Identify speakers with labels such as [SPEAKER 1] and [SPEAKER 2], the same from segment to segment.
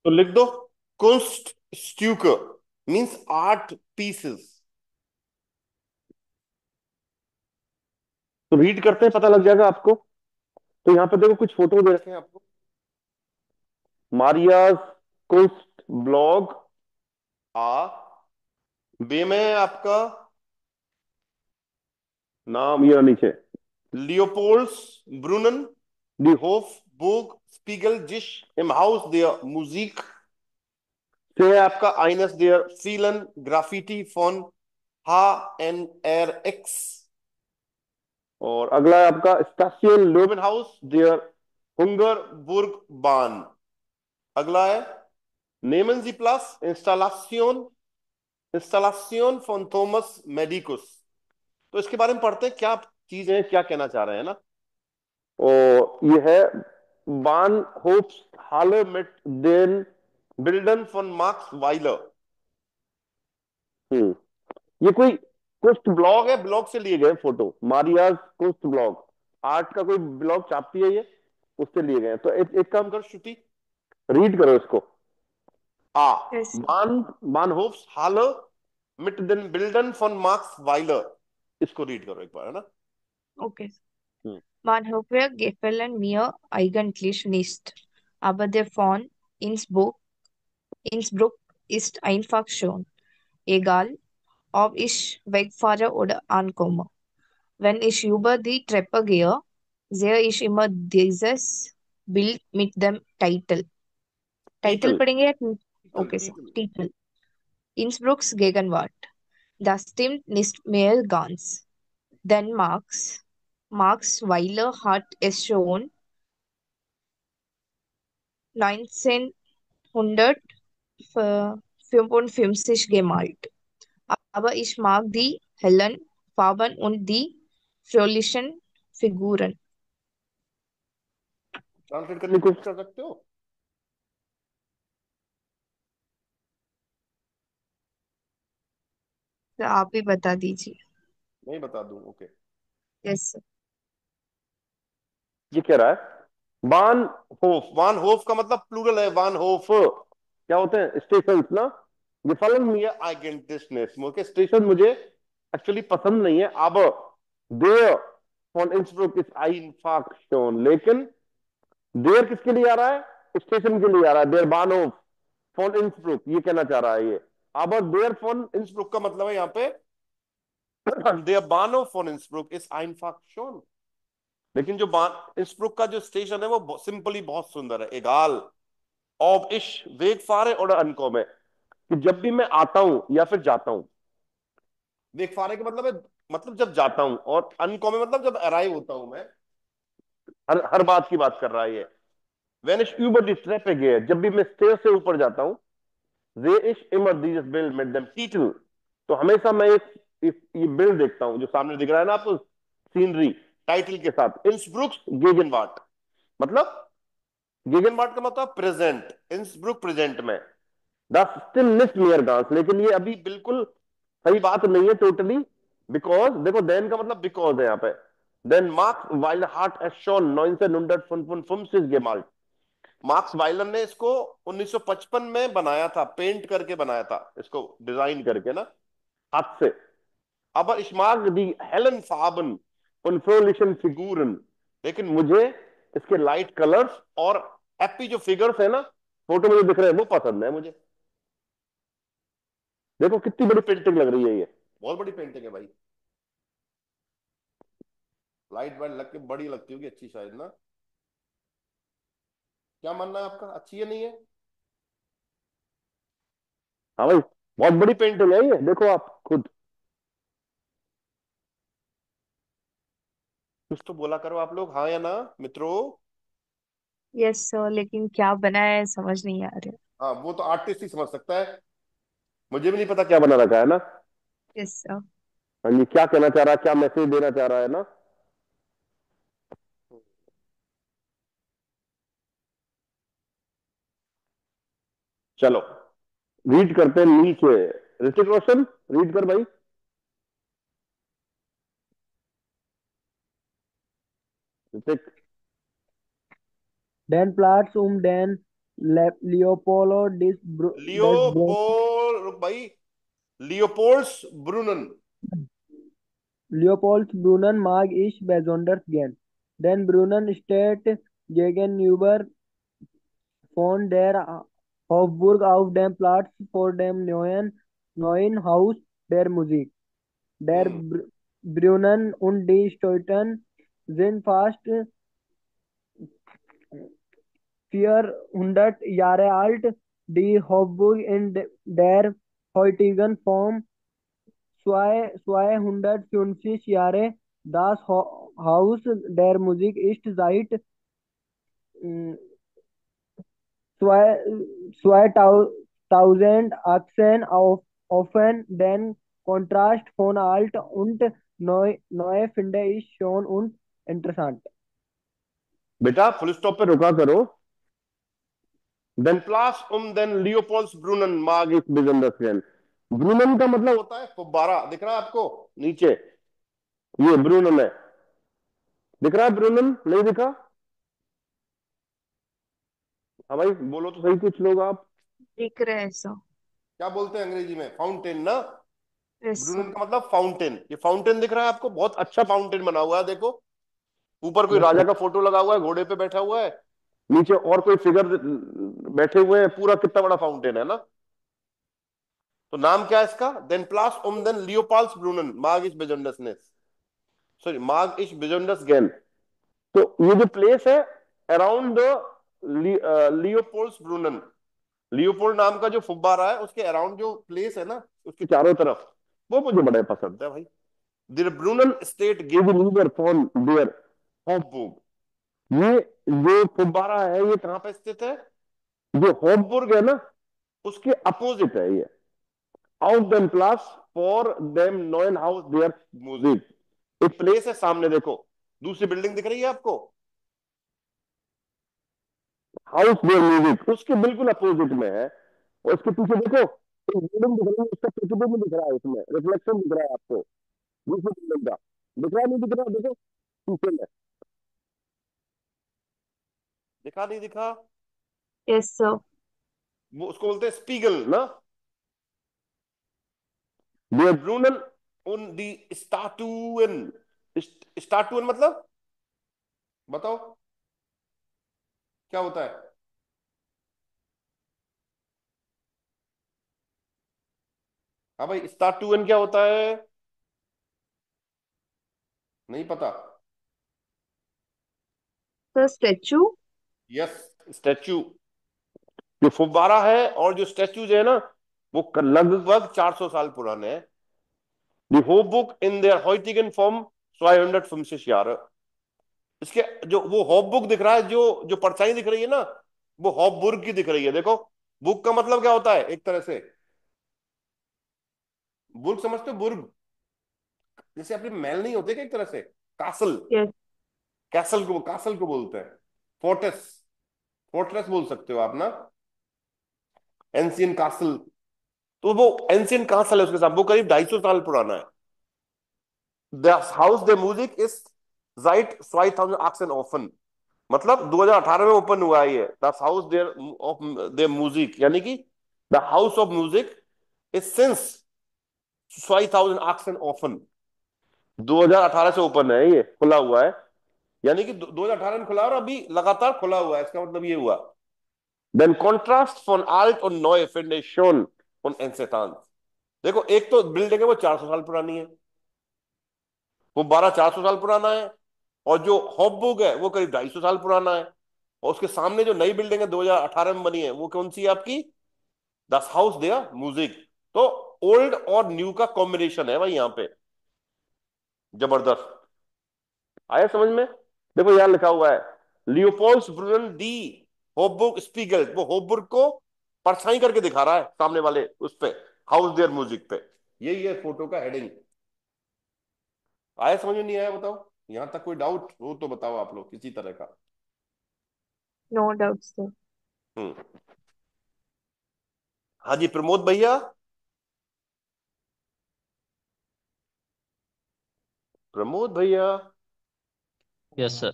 [SPEAKER 1] तो लिख दो, कुंस्ट स्ट्यूकर मीन्स आर्ट पीसेस। तो रीड करते हैं, पता लग जाएगा आपको। तो यहाँ पे देखो कुछ फोटो दे रखे हैं आपको। मारियाज कुंस्ट ब्लॉग आ बे में है आपका नाम ये नीचे, लियोपोल्ड्स ब्रुनन, दी होफ बुग स्पीगल जिश im Haus der Musik से है आपका आइनस देयर फीलन ग्राफिटी फॉन हा एन एर एक्स। और अगला है आपका स्टासियन लोबन हाउस देयर हुंगर बुर्ग बान। अगला है नेमन जी प्लस इंस्टॉलासियोन इंस्टॉलासियोन फॉन थॉमस मेडिकुस। तो इसके बारे में पढ़ते हैं क्या चीज है, क्या कहना चाह रहे हैं ना। और ये है बान होप्स हाले मिट देन बिल्डन फॉन मार्क्स वाइलर। ये कोई कुछ ब्लॉग है, ब्लॉग से लिए गए फोटो, मारियाज कुछ ब्लॉग, आर्ट का कोई ब्लॉग छापती है ये, उससे लिए गए हैं। तो एक काम करो श्रुति, रीड करो इसको। आ
[SPEAKER 2] यस।
[SPEAKER 1] बान बानहोफ्स हाले मिट den बिल्डन फॉन मार्क्स वाइलर, इसको रीड करो एक बार, है ना।
[SPEAKER 2] ओके।
[SPEAKER 1] हम्म,
[SPEAKER 2] Man Hofer gefallen mir eigentlich nicht, aber der von Innsbruck ist einfach schön, egal ob ich wegfahre oder ankomme. Wenn ich über die Treppe gehe, sehe ich immer dieses Bild mit dem Titel. Title
[SPEAKER 1] टीटल
[SPEAKER 2] पढ़ेंगे या
[SPEAKER 1] टीटल
[SPEAKER 2] okay sir,
[SPEAKER 1] टीटल।
[SPEAKER 2] Titel. Innsbrucks Gegenwart. Das stimmt nicht mehr ganz. Denn Max Weiler hat es schon 1955 gemalt. Aber ich mag die hellen Farben und die fröhlichen Figuren.
[SPEAKER 1] Translate करने की कोशिश कर सकते हो।
[SPEAKER 2] तो आप ही बता दीजिए।
[SPEAKER 1] नहीं बता दूं, ओके।
[SPEAKER 2] यस।
[SPEAKER 1] ये कह रहा है वान होफ, वान होफ का मतलब प्लूरल है, वान होफ क्या होते हैं, स्टेशन ना। gefallen mir eigentlich nicht, मुझे स्टेशन मुझे एक्चुअली पसंद नहीं है। अब देर von Innsbruck ist einfach schon, लेकिन देर किसके लिए आ रहा है, स्टेशन के लिए आ रहा है, देर बानहोफ von Innsbruck, ये कहना चाह रहा है ये। अब देर von Innsbruck का मतलब है यहाँ पे देर बानहोफ von Innsbruck ist einfach schon। लेकिन जो इंस्ब्रुक का जो स्टेशन है वो सिंपली बहुत सुंदर है। एगाल ऑब इश वेग फारे और अनकॉम है कि जब भी मैं आता हूं या फिर जाता हूं, वेग फारे का मतलब है मतलब जब जाता हूं, और अनकॉम है मतलब जब अराइव होता हूं मैं। हर बात की बात कर रहा है ये। वेन इश यूबर दी ट्रेप गए, जब भी मैं स्टेयर से ऊपर जाता हूं, वे इश इमर दीज बिल्ड मेड देम टीटल। तो हमेशा मैं ये बिल्ड देखता हूं जो सामने दिख रहा है ना आपको, सीनरी टाइटल के साथ, इंसब्रुक्स गेगनवार्ट। मतलब गेगनवार्ट का मतलब प्रेजेंट, इंसब्रुक प्रेजेंट में, द स्टिल लिस्ट नियर गांस, लेकिन ये अभी बिल्कुल सही बात नहीं है टोटली। बिकॉज देखो देन का मतलब बिकॉज है यहाँ पे। देन मार्क्स वाइल्ड हार्ट एज शोन 1955 गेमाल्ट। मार्क्स वाइलर ने इसको 1955 में बनाया था, पेंट करके बनाया था इसको, डिजाइन करके ना, हाथ से। aber ich mag die hellen Farben und fröhlichen Figuren, लेकिन मुझे इसके लाइट कलर्स और हैप्पी जो फिगर्स है ना फोटो में जो दिख रहे हैं वो पसंद है मुझे। देखो कितनी बड़ी पेंटिंग लग रही है ये, बहुत बड़ी पेंटिंग है भाई। लाइट वाइट लग के बड़ी लगती होगी, अच्छी शायद ना। क्या मानना है आपका, अच्छी है नहीं है। हाँ भाई, बहुत बड़ी पेंटिंग है ये, देखो आप खुद। कुछ तो बोला करो आप लोग, हाँ या ना मित्रों।
[SPEAKER 2] यस सर, लेकिन क्या बना है समझ नहीं आ रहा।
[SPEAKER 1] हाँ वो तो आर्टिस्ट ही समझ सकता है, मुझे भी नहीं पता क्या बना रखा है ना।
[SPEAKER 2] Yes sir.
[SPEAKER 1] हाँ ये क्या कहना चाह रहा है, क्या मैसेज देना चाह रहा है ना। चलो रीड करते हैं नीचे। ऋतिक रोशन, रीड कर भाई। Hrithik.
[SPEAKER 3] Den Platz um den लियोपोलो डिस
[SPEAKER 1] लियोपोल रुक भाई, Leopoldsbrunnen.
[SPEAKER 3] Leopold Brunnen mag ich besonders gern, denn Brunnen steht gegenüber von der Hofburg auf dem Platz vor dem neuen Haus der Musik. Der
[SPEAKER 1] hmm.
[SPEAKER 3] Brunnen und die Stätten sind fast 400 Jahre alt. Die Hofburg in der heutigen Form 250 Jahre. Das Haus der Musik ist seit mm, 2018 offen. Den Kontrast von alt und neu finde ich schon und interessant.
[SPEAKER 1] बेटा full stop पे रुका करो। Then प्लास then लियोपोल्स ब्रूनन माग इस बिजंदस। ब्रूनन का मतलब होता है फुब्बारा, दिख रहा है आपको नीचे, ये ब्रूनन है। दिख रहा है ब्रूनन, नहीं दिखा? हाँ भाई बोलो तो सही कुछ लोग आप।
[SPEAKER 2] दिख रहा है सर।
[SPEAKER 1] क्या बोलते हैं अंग्रेजी में? फाउंटेन ना।
[SPEAKER 2] Yes sir.
[SPEAKER 1] ब्रूनन का मतलब फाउंटेन। ये फाउंटेन दिख रहा है आपको, बहुत अच्छा फाउंटेन बना हुआ है देखो। ऊपर कोई
[SPEAKER 3] यस
[SPEAKER 1] राजा
[SPEAKER 3] सर।
[SPEAKER 1] का फोटो लगा हुआ है, घोड़े पे बैठा हुआ है। नीचे और कोई फिगर बैठे हुए हैं, पूरा कितना बड़ा फाउंटेन है ना। तो नाम क्या है इसका? देन प्लास देन लियोपाल्स ब्रूनन माग इस बेजोंडसनेस, सॉरी माग इस बेजोंडस गैन। तो ये जो प्लेस है अराउंड द लियोपोल्स ब्रूनन, लियोपोल्ड नाम का जो फुब्बारा है उसके अराउंड जो प्लेस है ना, उसके चारों तरफ, वो मुझे बड़े पसंद है भाई। देर ब्रूनन स्टेट गिव लीवर फॉन देयर हॉफबुर्ग। ये जो फुब्बारा है ये कहां पे स्थित है? जो हॉफबुर्ग है ना, उसके अपोजिट है ये। Out them pliers for them नॉइन हाउस देयर म्यूजिक। एक प्लेस है सामने देखो, दूसरी बिल्डिंग दिख रही है आपको, हाउस देयर म्यूजिक उसके बिल्कुल अपोजिट में है। और इसके पीछे देखो एक बिल्डिंग दिख रही है, उसका प्रतिबिंब दिख रहा है, इसमें रिफ्लेक्शन दिख रहा है आपको दूसरी बिल्डिंग का। दिख रहा है नहीं दिख रहा? देखो पीछे में, दिखा नहीं दिखा?
[SPEAKER 2] Yes sir.
[SPEAKER 1] वो उसको बोलते हैं स्पीगल ना। देयर ब्रूनन उन दी स्टाटून। स्टाटून मतलब बताओ क्या होता है? हाँ भाई स्टाटून क्या होता है? नहीं पता?
[SPEAKER 2] Sir statue.
[SPEAKER 1] Yes, statue. जो फुब्बारा है और जो स्टैचूज है ना, वो लगभग 400 साल पुराने हैं। दी होबुक in their heutigen Form 250 Jahre। इसके जो वो हॉबबुक दिख रहा है, जो जो परछाई दिख रही है ना, वो हॉबबुर्ग की दिख रही है देखो। बुक का मतलब क्या होता है एक तरह से? बुर्ग समझते हो? बुर्ग जैसे अपने महल नहीं होते क्या एक तरह से? Castle,
[SPEAKER 2] yes.
[SPEAKER 1] कासल को बोलते हैं फोर्टेस। फोर्ट्रेस बोल सकते हो आप ना, एंसियन कासल। तो वो एंसियन कासल है उसके साथ, वो करीब 250 साल पुराना है। Das Haus der Musik ist seit 2018 offen। मतलब 2018 में ओपन हुआ है ये Das Haus der Musik, यानी कि the house of music is since 2018 open. 2018 से ओपन है, ये खुला हुआ है। यानी कि 2018 में खुला और अभी लगातार खुला हुआ है, इसका मतलब ये हुआ। देन कॉन्ट्रास्ट फॉन आल्ट और नॉय फिंड शोन उन एंसेटान। देखो एक तो बिल्डिंग है वो 400 साल पुरानी है, वो 400 साल पुराना है। और जो हॉबबुक है वो करीब 250 साल पुराना है। और उसके सामने जो नई बिल्डिंग है 2018 में बनी है, वो कौन सी है आपकी? दस हाउस दिया म्यूजिक। तो ओल्ड और न्यू का कॉम्बिनेशन है भाई यहाँ पे, जबरदस्त। आया समझ में? देखो यहाँ लिखा हुआ है लियोपोल्स ब्रुनन डी होबुक स्पीगल। वो होबुर्ग को परछाई करके दिखा रहा है सामने वाले उस पे, हाउस देयर म्यूजिक पे। यही है फोटो का हेडिंग। आया समझ में? नहीं आया बताओ? यहां तक कोई डाउट हो तो बताओ आप लोग किसी तरह का।
[SPEAKER 2] No doubt sir.
[SPEAKER 1] हम्म। हाँ जी प्रमोद भैया। प्रमोद भैया
[SPEAKER 4] यस सर।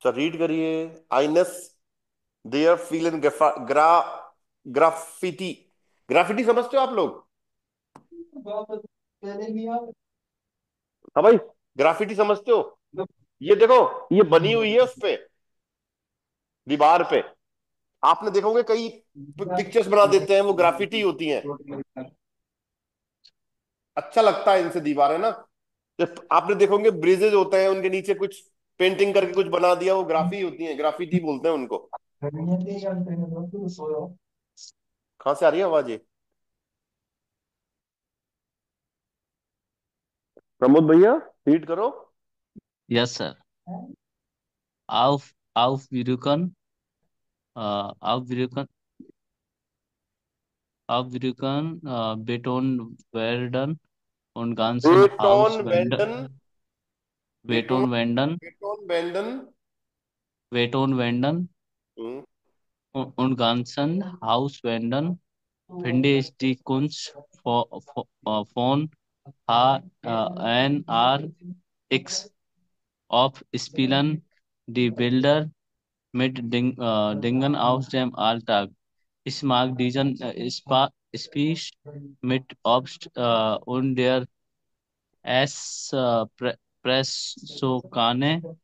[SPEAKER 1] सर रीड करिए। आइनस देयर फील इन ग्राफिटी। ग्राफिटी समझते हो आप लोग? हाँ भाई, ग्राफिटी समझते हो? ये देखो, ये बनी हुई है उस पे, दीवार पे। आपने देखोगे कई पिक्चर्स बना देते हैं, वो ग्राफिटी होती हैं। अच्छा लगता है इनसे दीवार, है ना? जब आपने देखोगे ब्रिजेज होते हैं, उनके नीचे कुछ पेंटिंग करके कुछ बना दिया, वो ग्राफी होती है, ग्राफिटी बोलते हैं उनको। कहाँ से आ रही है आवाज ये? प्रमोद भैया, रीड करो।
[SPEAKER 4] Yes, sir. Aufwirken, Aufwirken, Beton werden und ganzen
[SPEAKER 1] बेटोन वेंडन, बेटोन,
[SPEAKER 4] Beton werden,
[SPEAKER 1] बेटोन वेंडन।
[SPEAKER 4] Beton werden
[SPEAKER 1] hmm,
[SPEAKER 4] und ganzen Hauswänden finde ich die Kunst von HNRX auf Spielen die Bilder mit Dingen aus dem Alltag. Ich mag diesen Speech mit Obst und der Espressokanne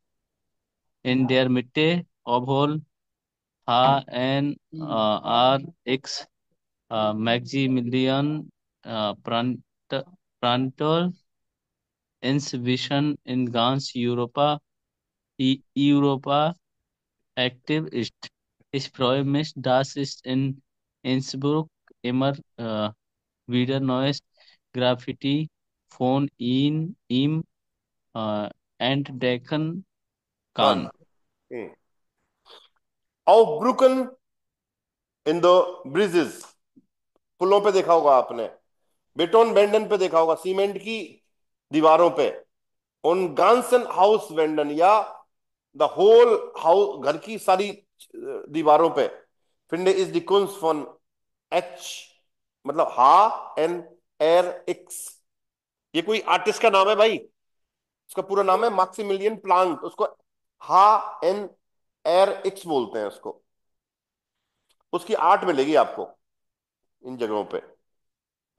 [SPEAKER 4] in der Mitte, obwohl HNRX Maximilian Prantor inzwischen in ganz Europa aktiv ist. Ich freue mich, dass es in Innsbruck immer wieder neues Graffiti von ihm entdecken
[SPEAKER 1] कन।
[SPEAKER 4] kann.
[SPEAKER 1] aufbrucken in the bridges, पुलों पे देखा होगा आपने। बेटोन बेंडन पे देखा होगा, cement की दीवारों पे। उन गांसन हाउस वेंडन, या द होल हाउस, घर की सारी दीवारों पे। फिंडे इज द कुंस फॉन एच, मतलब हा एन एर एक्स। ये कोई आर्टिस्ट का नाम है भाई, उसका पूरा नाम है मैक्सिमिलियन प्लांट। उसको हा एन एर एक्स बोलते हैं उसको। उसकी आर्ट मिलेगी आपको इन जगहों पे।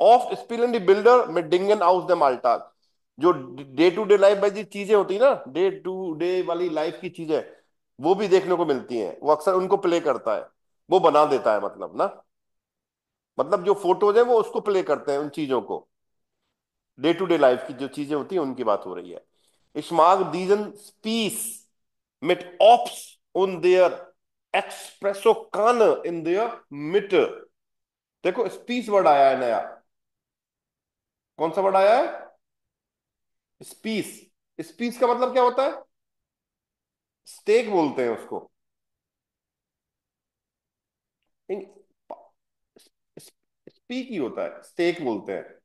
[SPEAKER 1] ऑफ स्पिलेंडी बिल्डर में डिंगन हाउस द माल्टाग। जो डे टू डे लाइफ वाली चीजें होती है ना, डे टू डे वाली लाइफ की चीजें, वो भी देखने को मिलती हैं। वो अक्सर उनको प्ले करता है, वो बना देता है, मतलब ना, मतलब जो फोटोज है वो उसको प्ले करते हैं, उन चीजों को। डे टू डे लाइफ की जो चीजें होती हैं उनकी बात हो रही है। इश्माक दीजन स्पीस mit ops und der espresso kanne in der Mitte। देखो स्पीस वर्ड आया है नया। कौन सा वर्ड आया है? स्पीस। स्पीस का मतलब क्या होता है? स्टेक बोलते हैं उसको। स्पीक ही होता है, स्टेक बोलते हैं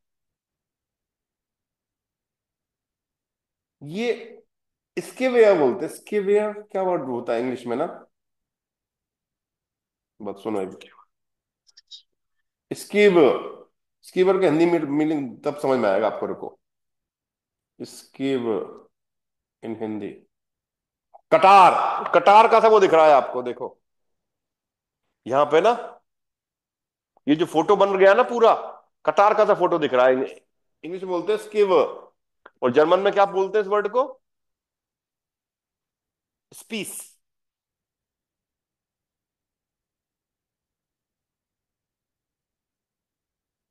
[SPEAKER 1] ये। इसके वेयर बोलते हैं, इसके वेयर क्या वर्ड होता है इंग्लिश में ना? बात सुनो, स्कीवर। स्कीवर के हिंदी में मीनिंग तब समझ में आएगा आपको, रुको। स्कीवर इन हिंदी, कटार। कटार का सा वो दिख रहा है आपको, देखो यहां पे ना, ये जो फोटो बन गया ना पूरा, कटार का सा फोटो दिख रहा है। इंग्लिश में बोलते हैं स्कीवर, और जर्मन में क्या बोलते हैं इस वर्ड को? स्पीस।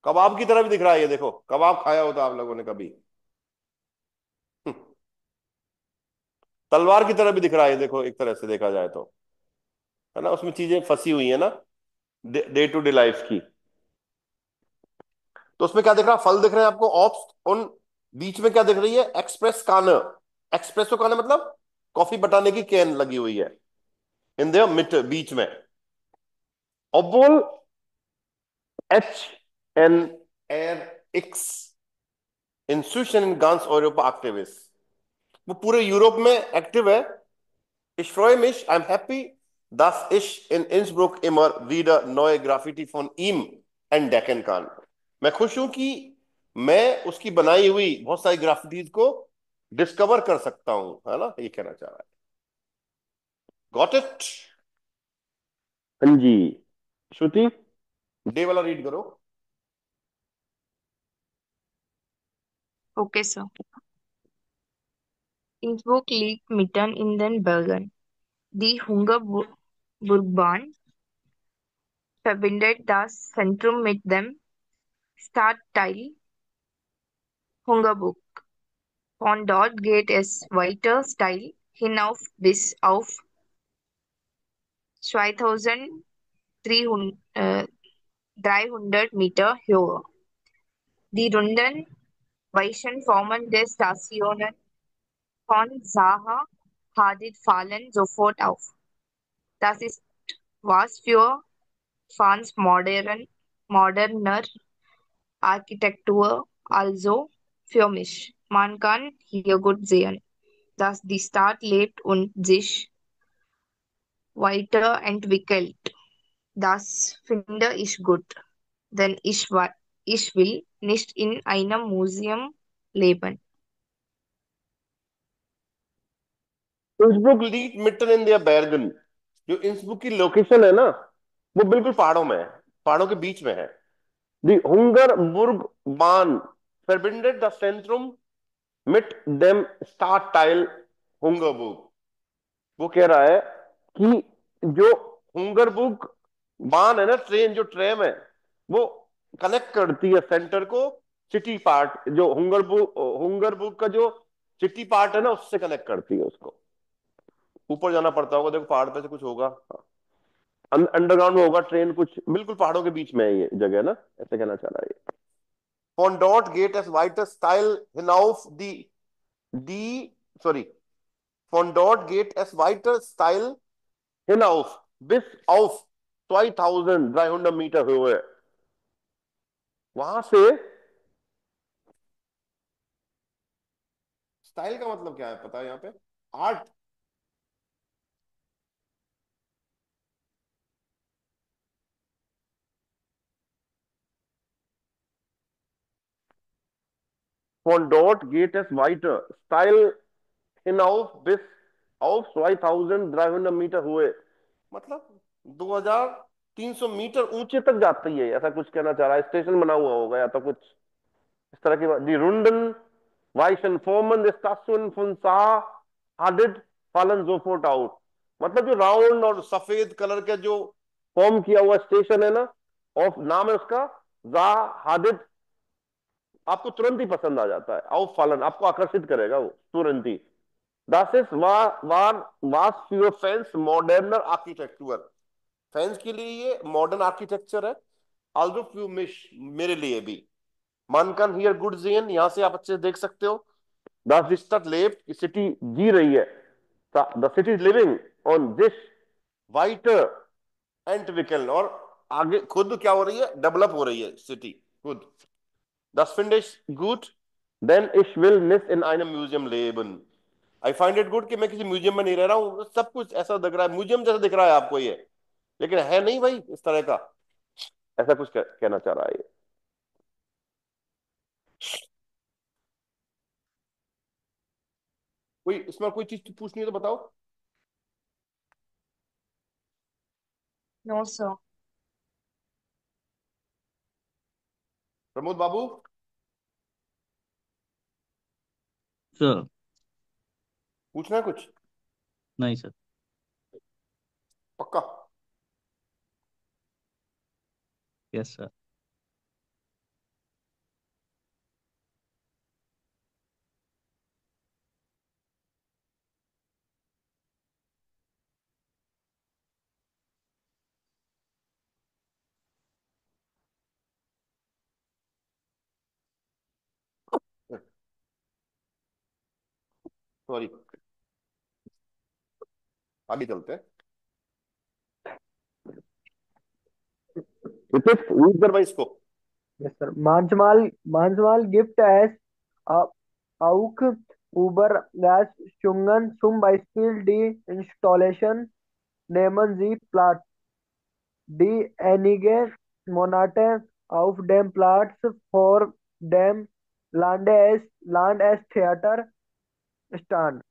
[SPEAKER 1] कबाब की तरह भी दिख रहा है ये, देखो कबाब खाया होता आप लोगों ने कभी। तलवार की तरह भी दिख रहा है ये, देखो एक तरह से देखा जाए तो, है ना? उसमें चीजें फंसी हुई है ना, डे टू डे लाइफ की। तो उसमें क्या दिख रहा है? फल दिख रहे हैं आपको, ऑप्स उन। बीच में क्या दिख रही है? Express corner. एक्सप्रेसो कानर मतलब कॉफी बताने की कैन लगी हुई है इन द मिड, बीच में। ऑब्बोल एच एन एर एक्स इंस्टीट्यूशन इन गांस यूरोपा एक्टिविस्ट, वो पूरे यूरोप में एक्टिव है। Ich freue mich, I'm happy, dass ich in Innsbruck immer wieder neue Graffiti von ihm entdecken kann। मैं खुश हूं कि मैं उसकी बनाई हुई बहुत सारी ग्राफिटीज को डिस्कवर कर सकता हूं, है ना? ये कहना चाह रहा है। Got it? हाँ जी। श्रुति, डे वाला रीड करो।
[SPEAKER 2] Okay, sir. Innsbruck liegt mitten in den Bergen. Die Hungerburgbahn verbindet das Zentrum mit dem Stadtteil Hungerburg. Von dort geht es weiter steil hinauf bis auf 2300 Meter Höhe. Die runden weichen Formen der Stationen von Zaha Hadid fallen sofort auf. Das ist was für Fans moderner Architektur, also für mich. Man kann hier gut sehen, dass die Stadt lebt und sich weiterentwickelt. Das finde ich gut, denn ich will nicht in einem Museum leben.
[SPEAKER 1] Innsbruck लीट मिटन इन दियर बैर्गन। जो Innsbruck की location है ना, वो बिल्कुल पहाड़ों में है, पहाड़ों के बीच में है। दी हुंगरबुर्ग बान verbindet das Zentrum mit dem Stadtteil Hungerburg। वो कह रहा है कि जो हुंगरबुर्ग बान है ना, ट्रेन जो ट्रेम है, वो कनेक्ट करती है सेंटर को सिटी पार्ट, जो हुंगरबुर्ग का जो सिटी पार्ट है ना, उससे कनेक्ट करती है उसको। ऊपर जाना पड़ता होगा, देखो पहाड़ पे से कुछ होगा, अंडरग्राउंड में होगा ट्रेन, कुछ बिल्कुल पहाड़ों के बीच में है ये जगह ना, ऐसे कहना चाह रहा है ये। Von dort geht es weiter steil hinauf die, sorry, von dort geht es weiter steil hinauf bis auf 2300 Meter Höhe। वहां से स्टाइल का मतलब क्या है पता है यहाँ पे? Art. Von dort geht es weiter steil hinauf bis auf 2300 Meter Höhe। मतलब 2300 मीटर ऊंचे तक जाती है, ऐसा कुछ कहना चाह रहा है। स्टेशन बना हुआ होगा या तो कुछ इस तरह की बात। Die Runden weichen Formen der Station von Saar Hadid fallen sofort out। मतलब जो राउंड और सफेद कलर का जो फॉर्म किया हुआ स्टेशन है ना, और नाम है उसका जा हादिद, आपको तुरंत ही पसंद आ जाता है। आउफ फालन आपको आकर्षित करेगा वो तुरंत ही। Das ist was für Fans moderner Architektur। Fans के लिए ये मॉडर्न आर्किटेक्चर है। आल्सो फ्यू मिश, मेरे लिए भी। मान कैन हियर गुड जेन, यहां से आप अच्छे से देख सकते हो। द स्टेट लेफ्ट, सिटी जी रही है, the city is living on this वाइटर एंटविकल, और आगे खुद क्या हो रही है, डेवलप हो रही है सिटी खुद। Das finde ich gut, denn ich will nicht in einem Museum leben। I find it good कि मैं किसी म्यूजियम में नहीं रह रहा हूँ। सब कुछ ऐसा दिख रहा है, म्यूजियम जैसा दिख रहा है आपको ये, लेकिन है नहीं भाई इस तरह का। ऐसा कुछ कहना चाह रहा है ये। कोई इसमें कोई चीज पूछनी है तो बताओ।
[SPEAKER 2] No, sir.
[SPEAKER 1] प्रमोद बाबू,
[SPEAKER 4] सर।
[SPEAKER 1] पूछना है कुछ?
[SPEAKER 4] नहीं सर।
[SPEAKER 1] पक्का?
[SPEAKER 4] Yes sir.
[SPEAKER 1] सॉरी, आगे चलते हैं। रितेश रीड कर भाई इसको।
[SPEAKER 3] Yes, sir. Manchmal gibt es auch über das Schwingen, zum Beispiel die Installation nehmen Sie Platz, die einige Monate auf dem Platz vor dem Landestheater stand.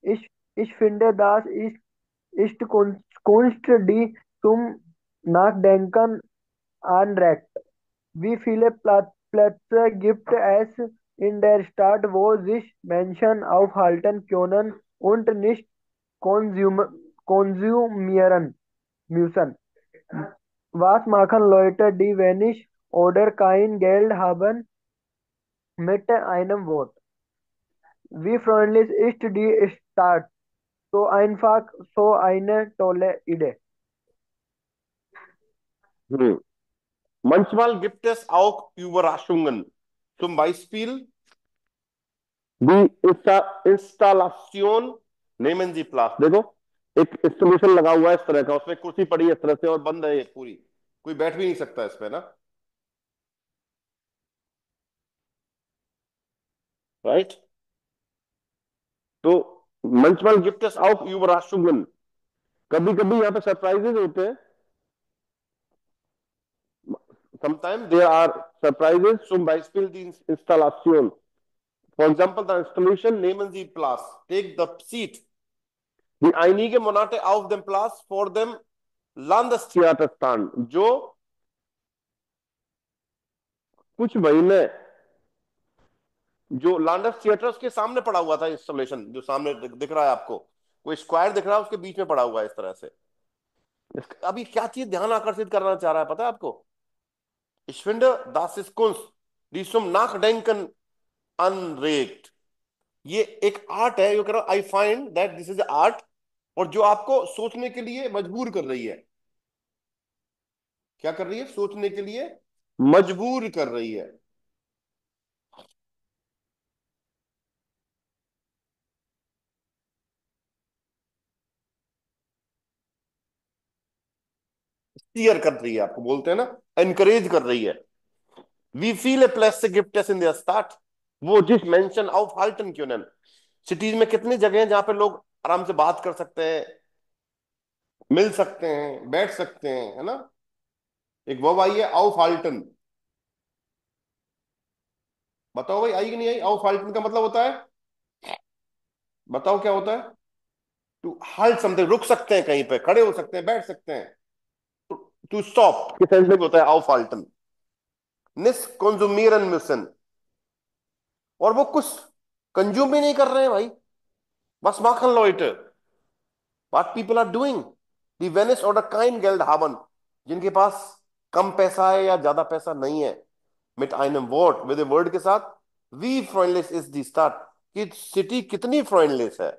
[SPEAKER 3] Ich finde, das ist Kunst, die zum Nachdenken anregt. Wie viele Plätze gibt es in der Stadt, wo sich Menschen aufhalten können und nicht konsumieren müssen? Was machen Leute, die wenig oder kein Geld haben, mit einem Wort? Wie freundlich ist die Stadt? So einfach, so eine tolle Idee.
[SPEAKER 1] Hm. Manchmal gibt es auch Überraschungen. Zum Beispiel die Installation, nehmen Sie Platz। देखो एक installation लगा हुआ है इस तरह का, उसमें कुर्सी पड़ी है इस तरह से और बंद है ये पूरी, कोई बैठ भी नहीं सकता इस पे ना, राइट। तो manchmal gibt es auch Überraschungen, कभी कभी यहाँ पे सरप्राइजेज होते हैं। Sometimes there are surprises, zum Beispiel die Installation. For example, the installation, nehmen Sie Platz, take the seat. Die einige Monate auf dem Platz vor dem Landestheater stand, जो कुछ महीने जो लैंडस थिएटर उसके सामने पड़ा हुआ था, इंस्टॉलेशन जो सामने दिख रहा है आपको, कोई स्क्वायर दिख रहा है उसके बीच में पड़ा हुआ है इस तरह से। अभी क्या चीज ध्यान आकर्षित करना चाह रहा है पता है आपको? Ich finde, das ist Kunst, die zum Nachdenken anregt। ये एक आर्ट है, यू कह रहा I find that this is art, और जो आपको सोचने के लिए मजबूर कर रही है। क्या कर रही है? सोचने के लिए मजबूर कर रही है। स्टीयर कर रही है, आपको बोलते हैं ना, एनकरेज कर रही है। We feel a place gift in the start, वो जिस मेंशन ऑफ हाल्टन क्यूनन। सिटीज में कितनी जगह हैं जहां पे लोग आराम से बात कर सकते हैं, मिल सकते हैं, बैठ सकते हैं, है ना। एक वर्ब आई है ऑफ हाल्टन, बताओ भाई आई कि नहीं आई? ऑफ हाल्टन का मतलब होता है, बताओ क्या होता है? टू हाल्ट समथिंग, रुक सकते हैं कहीं पे, खड़े हो सकते हैं, बैठ सकते हैं। टू स्टॉप के सेंस में होता है ऑफ हाल्टन। निस कंज्यूमिरन मिशन, और वो कुछ कंज्यूम भी नहीं कर रहे हैं भाई, बस माखन लॉइट। व्हाट पीपल आर डूइंग, दी वेनिस और द काइन गेल्ड हावन, जिनके पास कम पैसा है या ज्यादा पैसा नहीं है, मिट आइनम वर्ड, विद वर्ड के साथ, वी फ्रेंडलेस इज दी स्टार्ट, कि सिटी कितनी फ्रेंडलेस है,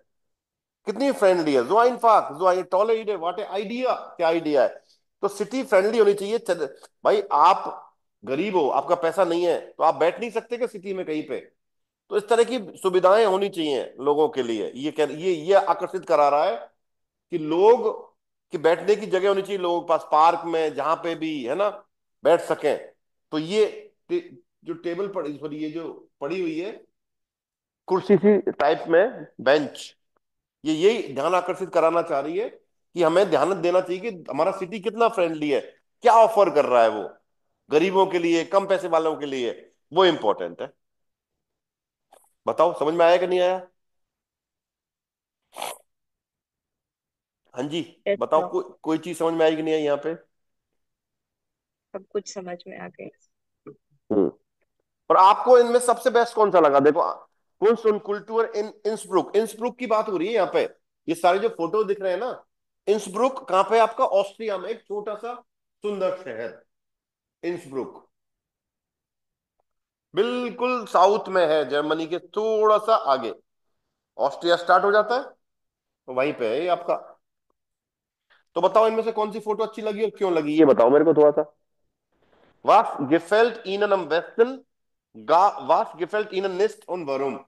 [SPEAKER 1] कितनी फ्रेंडली है। जो इनफाक जो आई टॉले इडे व्हाट ए आइडिया, क्या आइडिया है। तो सिटी फ्रेंडली होनी चाहिए। भाई आप गरीब हो, आपका पैसा नहीं है, तो आप बैठ नहीं सकते कि सिटी में कहीं पे, तो इस तरह की सुविधाएं होनी चाहिए लोगों के लिए। ये आकर्षित करा रहा है कि लोग की बैठने की जगह होनी चाहिए लोगों के पास, पार्क में जहां पे भी, है ना, बैठ सकें। तो ये जो टेबल पड़ी, सॉरी ये जो पड़ी हुई है कुर्सी सी टाइप में बेंच, ये यही ध्यान आकर्षित कराना चाह रही है कि हमें ध्यान देना चाहिए कि हमारा सिटी कितना फ्रेंडली है, क्या ऑफर कर रहा है वो गरीबों के लिए, कम पैसे वालों के लिए, वो इंपॉर्टेंट है। बताओ समझ में आया कि नहीं आया? हाँ जी,
[SPEAKER 2] Yes,
[SPEAKER 1] बताओ
[SPEAKER 2] sir.
[SPEAKER 1] कोई चीज समझ में आई कि नहीं आई यहाँ पे?
[SPEAKER 2] सब कुछ समझ में आ गया।
[SPEAKER 1] हम्म। और आपको इनमें सबसे बेस्ट कौन सा लगा? देखो, कुंस्ट und Kultur इन इंसब्रुक, इंसब्रुक की बात हो रही है यहाँ पे। ये सारे जो फोटो दिख रहे हैं ना, इंसब्रुक कहाँ पे? आपका ऑस्ट्रिया में एक छोटा सा सुंदर शहर, इंसब्रुक बिल्कुल साउथ में है, जर्मनी के थोड़ा सा आगे ऑस्ट्रिया स्टार्ट हो जाता है, तो वहीं पे है ये आपका। तो बताओ इनमें से कौन सी फोटो अच्छी लगी और क्यों लगी, ये बताओ मेरे को थोड़ा सा। Was gefällt Ihnen am besten? Was gefällt Ihnen nicht und warum?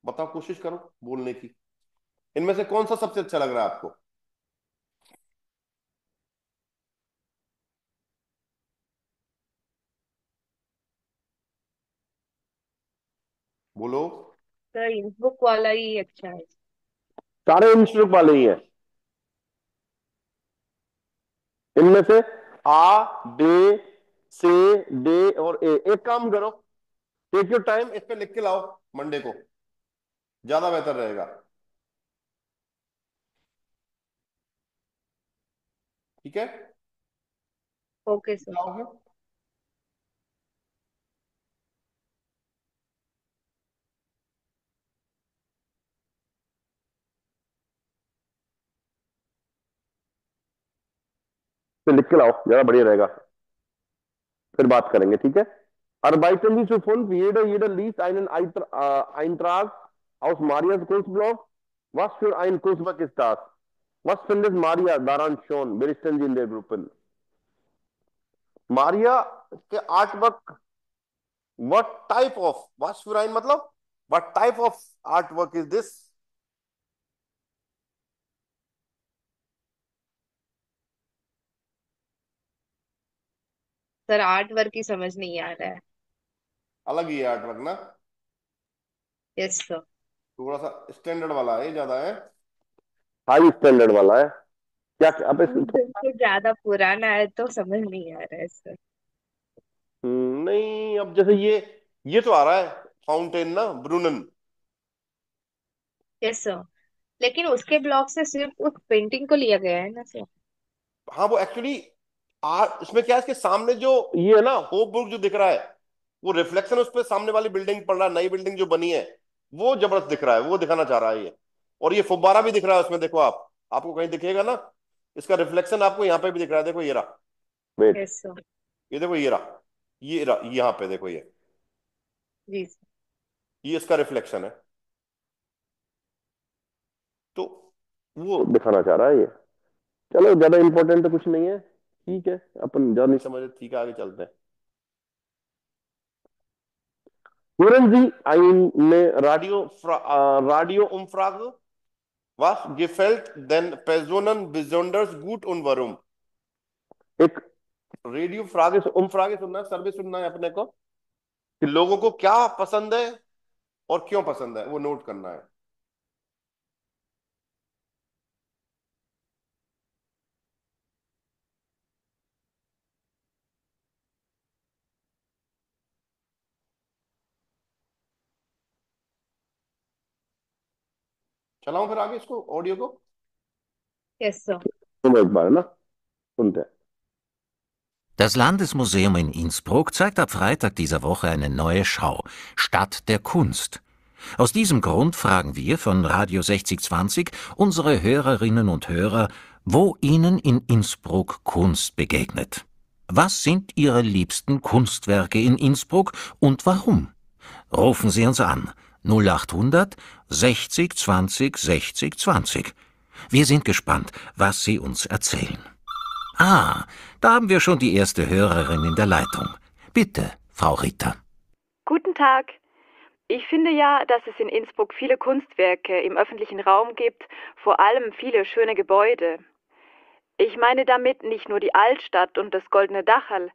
[SPEAKER 1] बताओ, कोशिश करो बोलने की। इनमें से कौन सा सबसे अच्छा लग रहा है आपको? बोलो।
[SPEAKER 2] सर बुक वाला ही अच्छा है।
[SPEAKER 1] सारे इंस्टीट्यूट वाले ही हैं इनमें से, आ, बे, से, डे और ए। एक काम करो, टेक योर टाइम, इस पे लिख के लाओ मंडे को, ज्यादा बेहतर रहेगा। ठीक है,
[SPEAKER 2] ओके सर।
[SPEAKER 1] क्या होगा? तो लिख के लाओ, ज्यादा बढ़िया रहेगा, फिर बात करेंगे, ठीक है। Arbeiten Sie fünf, jeder liest Eintrag aus Marias Kurzblog. Was für ein Kurzwerk ist das? Was findet Maria daran schon? Wer ist denn in der Gruppe? Maria के art work, what type of, was für ein मतलब, what type of artwork is this?
[SPEAKER 2] Sir art work ही समझ नहीं आ रहा है।
[SPEAKER 1] अलग ही है artwork ना,
[SPEAKER 2] यस सर।
[SPEAKER 1] थोड़ा सा स्टैंडर्ड वाला है, ज्यादा है, हाई स्टैंडर्ड वाला है। क्या क्या अब
[SPEAKER 2] तो ज्यादा पुराना है तो समझ नहीं आ रहा है सर।
[SPEAKER 1] नहीं, अब जैसे ये तो आ रहा है, फाउंटेन ना, ब्रूनन।
[SPEAKER 2] यस सर, लेकिन उसके ब्लॉग से सिर्फ उस पेंटिंग को लिया गया है ना सर।
[SPEAKER 1] हाँ वो एक्चुअली आर्ट, इसमें क्या है, इसके सामने जो ये है ना होपबुर्ग जो दिख रहा है, वो रिफ्लेक्शन उस पे सामने वाली बिल्डिंग पड़ रहा है, नई बिल्डिंग जो बनी है, वो जबरदस्त दिख रहा है, वो दिखाना चाह रहा है ये। और ये फुब्बारा भी दिख रहा है उसमें, देखो आप, आपको कहीं दिखेगा ना, इसका रिफ्लेक्शन आपको यहाँ पे भी दिख रहा है, देखो ये रहा, वेट,
[SPEAKER 2] यस सर।
[SPEAKER 1] ये देखो ये रहा, ये रहा यहाँ पे, देखो
[SPEAKER 2] जी सर।
[SPEAKER 1] ये इसका रिफ्लेक्शन है, तो वो दिखाना चाह रहा है ये। चलो ज्यादा इंपॉर्टेंट तो कुछ नहीं है, ठीक है, अपन ज्यादा नहीं समझे, ठीक है, आगे चलते हैं। Hören Sie eine Radioumfrage? Was gefällt den Personen besonders gut und warum? एक रेडियो फ्रागे umfrage सुनना है, सर्वे सुनना है अपने को, कि लोगों को क्या पसंद है और क्यों पसंद है, वो नोट करना है। चलाऊं फिर आगे इसको, ऑडियो को?
[SPEAKER 2] Yes sir.
[SPEAKER 1] तुम एक बार ना सुनते हैं।
[SPEAKER 5] Das Landesmuseum in Innsbruck zeigt ab Freitag dieser Woche eine neue Schau, Stadt der Kunst. Aus diesem Grund fragen wir von Radio 6020 unsere Hörerinnen und Hörer, wo ihnen in Innsbruck Kunst begegnet. Was sind Ihre liebsten Kunstwerke in Innsbruck und warum? Rufen Sie uns an 0800 60 20 60 20. Wir sind gespannt, was Sie uns erzählen. Ah, da haben wir schon die erste Hörerin in der Leitung. Bitte, Frau Ritter.
[SPEAKER 6] Guten Tag. Ich finde ja, dass es in Innsbruck viele Kunstwerke im öffentlichen Raum gibt, vor allem viele schöne Gebäude. Ich meine damit nicht nur die Altstadt und das Goldene Dacherl,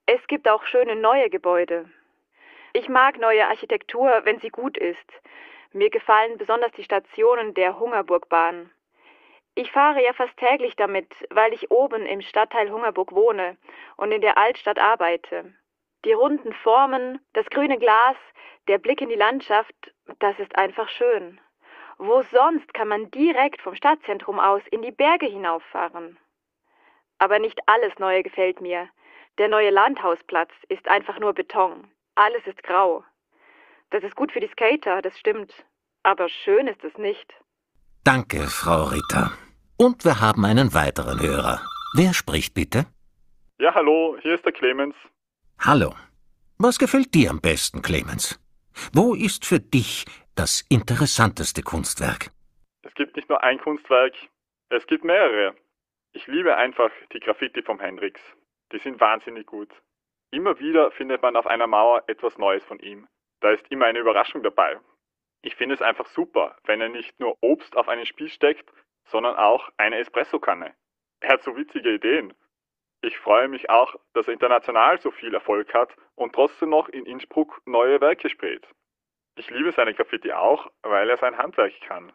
[SPEAKER 6] es gibt auch schöne neue Gebäude. Ich mag neue Architektur, wenn sie gut ist. Mir gefallen besonders die Stationen der Hungerburgbahn. Ich fahre ja fast täglich damit, weil ich oben im Stadtteil Hungerburg wohne und in der Altstadt arbeite. Die runden Formen, das grüne Glas, der Blick in die Landschaft, das ist einfach schön. Wo sonst kann man direkt vom Stadtzentrum aus in die Berge hinauffahren? Aber nicht alles Neue gefällt mir. Der neue Landhausplatz ist einfach nur Beton. Alles ist grau. Das ist gut für die Skater, das stimmt. Aber schön ist es nicht.
[SPEAKER 5] Danke, Frau Ritter. Und wir haben einen weiteren Hörer. Wer spricht bitte?
[SPEAKER 7] Ja, hallo, hier ist der Clemens.
[SPEAKER 5] Hallo. Was gefällt dir am besten, Clemens? Wo ist für dich das interessanteste Kunstwerk?
[SPEAKER 7] Es gibt nicht nur ein Kunstwerk, es gibt mehrere. Ich liebe einfach die Graffiti vom Hendrix. Die sind wahnsinnig gut. Immer wieder findet man auf einer Mauer etwas Neues von ihm. Da ist immer eine Überraschung dabei. Ich finde es einfach super, wenn er nicht nur Obst auf einen Spieß steckt, sondern auch eine Espressokanne. Er hat so witzige Ideen. Ich freue mich auch, dass er international so viel Erfolg hat und trotzdem noch in Innsbruck neue Werke spielt. Ich liebe seine Graffiti auch, weil er sein Handwerk kann.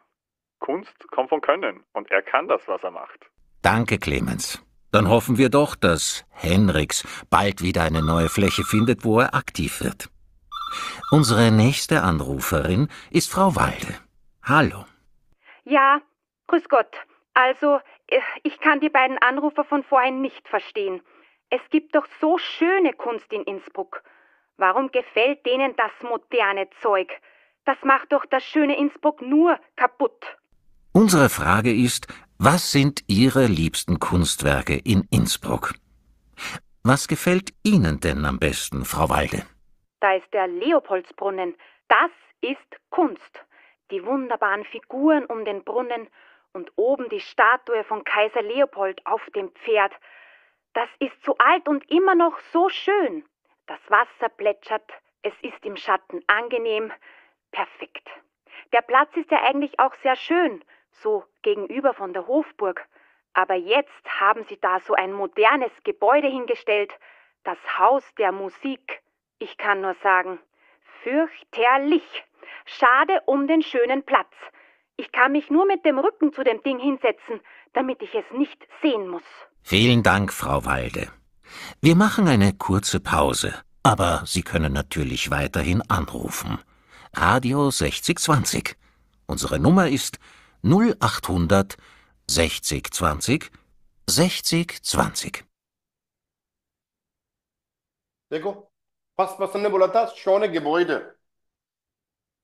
[SPEAKER 7] Kunst kommt von Können und er kann das, was er macht.
[SPEAKER 5] Danke, Clemens. Dann hoffen wir doch, dass Henriks bald wieder eine neue Fläche findet, wo er aktiv wird. Unsere nächste Anruferin ist Frau Walde. Hallo.
[SPEAKER 6] Ja, grüß Gott. Also, Ich kann die beiden Anrufer von vorhin nicht verstehen. Es gibt doch so schöne Kunst in Innsbruck. Warum gefällt denen das moderne Zeug? Das macht doch das schöne Innsbruck nur kaputt.
[SPEAKER 5] Unsere Frage ist, was sind Ihre liebsten Kunstwerke in Innsbruck? Was gefällt Ihnen denn am besten, Frau Walde?
[SPEAKER 6] Da ist der Leopoldsbrunnen. Das ist Kunst. Die wunderbaren Figuren um den Brunnen und oben die Statue von Kaiser Leopold auf dem Pferd. Das ist so alt und immer noch so schön. Das Wasser plätschert, es ist im Schatten angenehm. Perfekt. Der Platz ist ja eigentlich auch sehr schön, so gegenüber von der Hofburg. Aber jetzt haben sie da so ein modernes Gebäude hingestellt, das Haus der Musik. Ich kann nur sagen, fürchterlich. Schade um den schönen Platz. Ich kann mich nur mit dem Rücken zu dem Ding hinsetzen, damit ich es nicht sehen muss.
[SPEAKER 5] Vielen Dank, Frau Walde. Wir machen eine kurze Pause, aber Sie können natürlich weiterhin anrufen. Radio 6020. Unsere Nummer ist 0800 60 20 60 20.
[SPEAKER 1] देखो first person ने बोला था शौने Gebäude.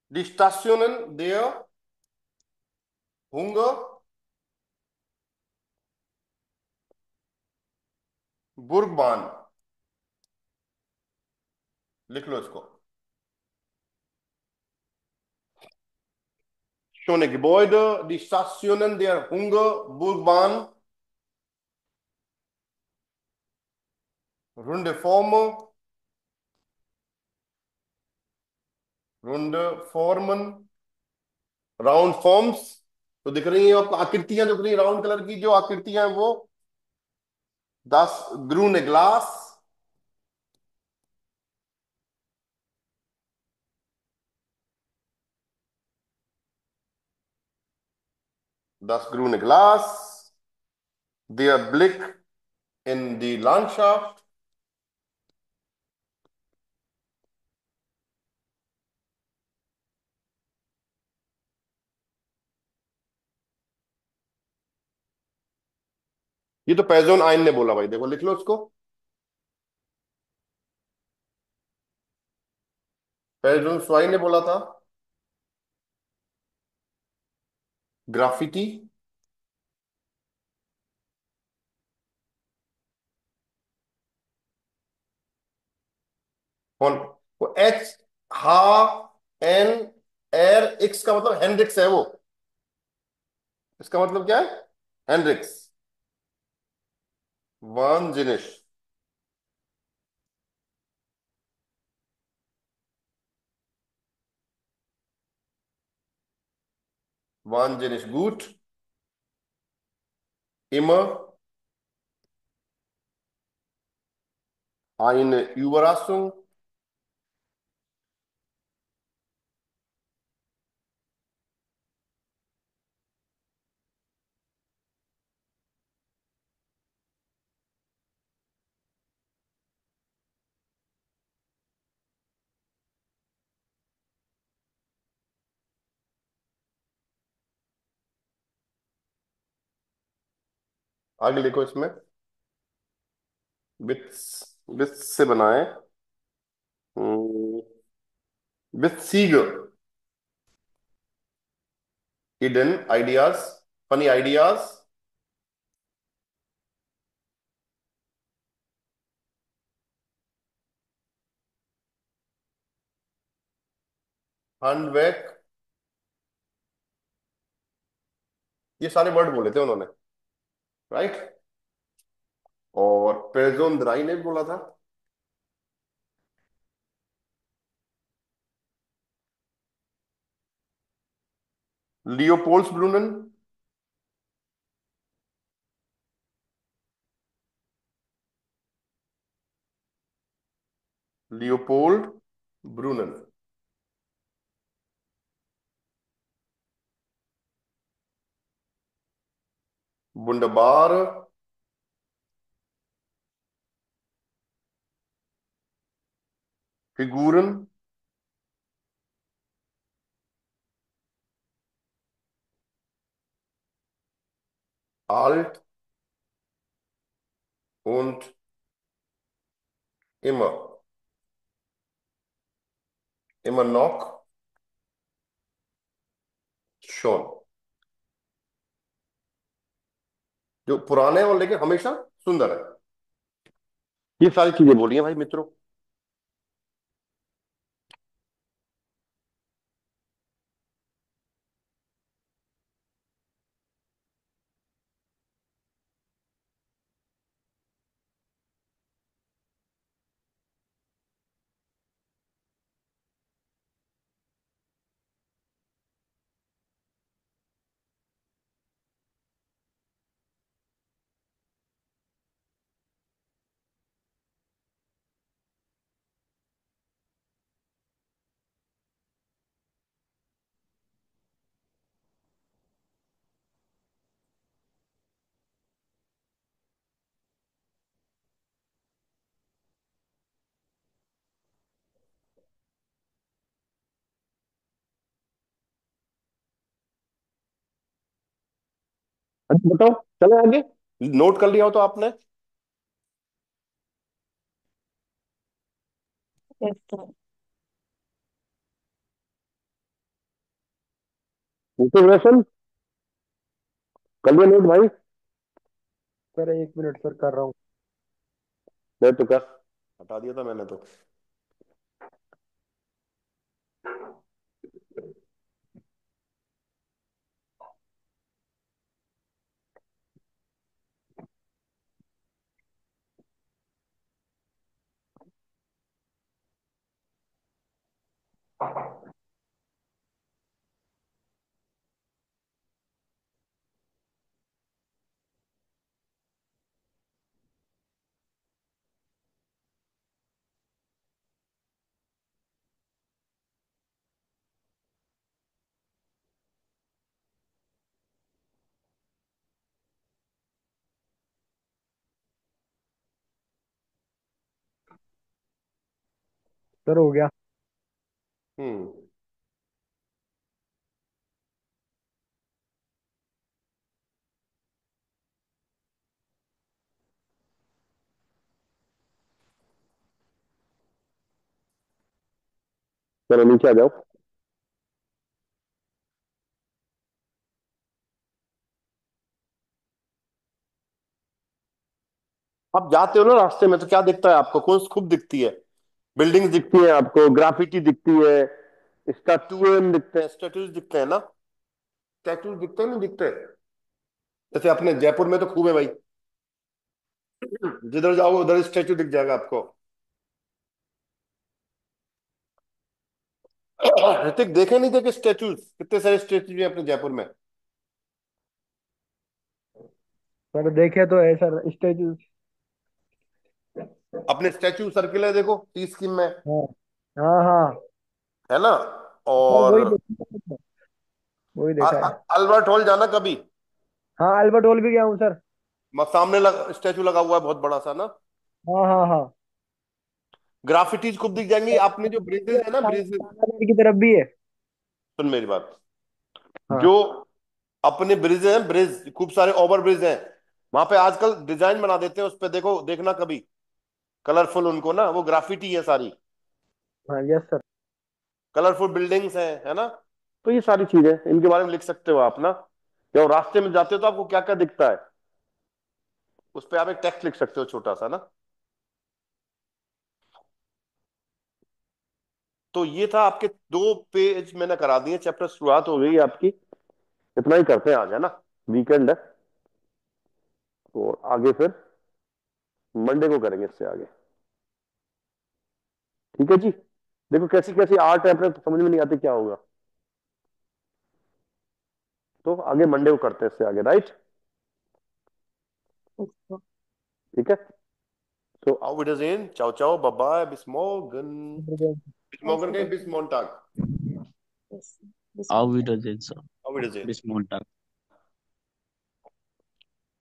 [SPEAKER 1] Die Stationen der Hunger Burgbahn. लिख लो इसको. Schöne Gebäude, die Stationen der Hungerburgbahn, runde Formen, round forms. तो दिख रही हैं आपको आकृतियां, दिख रही है राउंड कलर की जो आकृतियां हैं वो. 10 ग्रूने glass. Das grüne Glas, der Blick in die Landschaft, ये तो पैजोन आइन ने बोला भाई, देखो लिख लो उसको. पैजोन स्वाई ने बोला था ग्राफिटी. कौन? वो एच हा एन एर एक्स का मतलब हेनरिक्स है वो. इसका मतलब क्या है? Henriques. वानजिनिश. Wahnsinnig gut. Immer eine Überraschung. आगे लिखो इसमें. वित्स. वित्स से बनाए. वित्सीग. Hidden ideas. Funny ideas. handwerk. ये सारे वर्ड बोले थे उन्होंने, राइट. और पेजोन द्राई ने भी बोला था लियोपोल्स ब्रूनन. Leopold ब्रूनन. वुंडरबार. फिगूरन. alt und immer, immer noch, schon। जो पुराने हैं और लेकिन हमेशा सुंदर है। ये सारी चीजें बोली हैं भाई मित्रों। अच्छा बताओ, चलो आगे। नोट कर लिया हो तो आपने?
[SPEAKER 2] Yes, sir.
[SPEAKER 1] इंटीग्रेशन कर लिया नोट भाई?
[SPEAKER 3] सर 1 मिनट सर, कर रहा हूँ।
[SPEAKER 1] मैं तो कर, हटा दिया था मैंने तो।
[SPEAKER 3] सर हो गया।
[SPEAKER 1] हम्म। चलो नीचे आ जाओ। आप जाते हो ना रास्ते में तो क्या दिखता है आपको? कौन खूब दिखती है? बिल्डिंग्स दिखती है आपको, ग्राफिटी दिखती है, स्टैटूएं दिखते हैं, स्टैटूज दिखते हैं ना? स्टैटूज दिखते हैं, नहीं दिखते? जैसे अपने जयपुर में तो खूब है भाई, जिधर जाओगे उधर स्टैचू दिख जाएगा आपको। ऋतिक देखे नहीं थे कि स्टैचूज, कितने सारे स्टैचू हैं अपने जयपुर में?
[SPEAKER 3] सर देखे तो है सर स्टेचू।
[SPEAKER 1] अपने स्टैचू सर्किल है देखो, टी स्कीम में,
[SPEAKER 3] हाँ हाँ हाँ।
[SPEAKER 1] है ना?
[SPEAKER 3] सर
[SPEAKER 1] और
[SPEAKER 3] वही देखा, वही देखा है।
[SPEAKER 1] अल्बर्ट हॉल जाना कभी?
[SPEAKER 3] हाँ अल्बर्ट हॉल भी गया हूँ सर।
[SPEAKER 1] सामने स्टैचू लगा हुआ है बहुत बड़ा सा ना।
[SPEAKER 3] हाँ हाँ हाँ।
[SPEAKER 1] ग्राफिटीज खूब दिख जाएंगी। आपने जो ब्रिजेस है ना, ब्रिजेस,
[SPEAKER 3] की तरफ भी है।
[SPEAKER 1] सुन मेरी बात।
[SPEAKER 3] हाँ
[SPEAKER 1] जो अपने ब्रिज हैं, ब्रिज खूब सारे ओवर ब्रिज हैं, वहां पे आजकल डिजाइन बना देते हैं उस पे, देखो देखना कभी, कलरफुल उनको ना, वो ग्राफिटी है सारी,
[SPEAKER 3] हाँ यस सर।
[SPEAKER 1] कलरफुल बिल्डिंग्स हैं, है ना? तो ये सारी चीजें इनके बारे में लिख सकते हो आप ना। जब रास्ते में जाते हो तो आपको क्या क्या दिखता है, उस पर आप एक टेक्स्ट लिख सकते हो छोटा सा ना। तो ये था आपके 2 पेज मैंने करा दिए, चैप्टर शुरुआत हो गई आपकी। इतना ही करते हैं आज, है ना? वीकेंड है तो आगे फिर मंडे को करेंगे इससे आगे। ठीक है जी। देखो कैसी कैसी आर्ट है, अपने समझ में नहीं आती क्या होगा, तो आगे मंडे को करते हैं इससे आगे, राइट?
[SPEAKER 2] Yes, sir.
[SPEAKER 1] ठीक है। सो auf Wiedersehen, ciao ciao, bye bye, bis morgen, bis
[SPEAKER 2] Yes,
[SPEAKER 1] morgen
[SPEAKER 2] sir.
[SPEAKER 1] bis Montag,
[SPEAKER 2] Yes, sir. This
[SPEAKER 4] Auf
[SPEAKER 2] one.
[SPEAKER 4] Wiedersehen, sir.
[SPEAKER 1] auf Wiedersehen।
[SPEAKER 4] Bis Montag.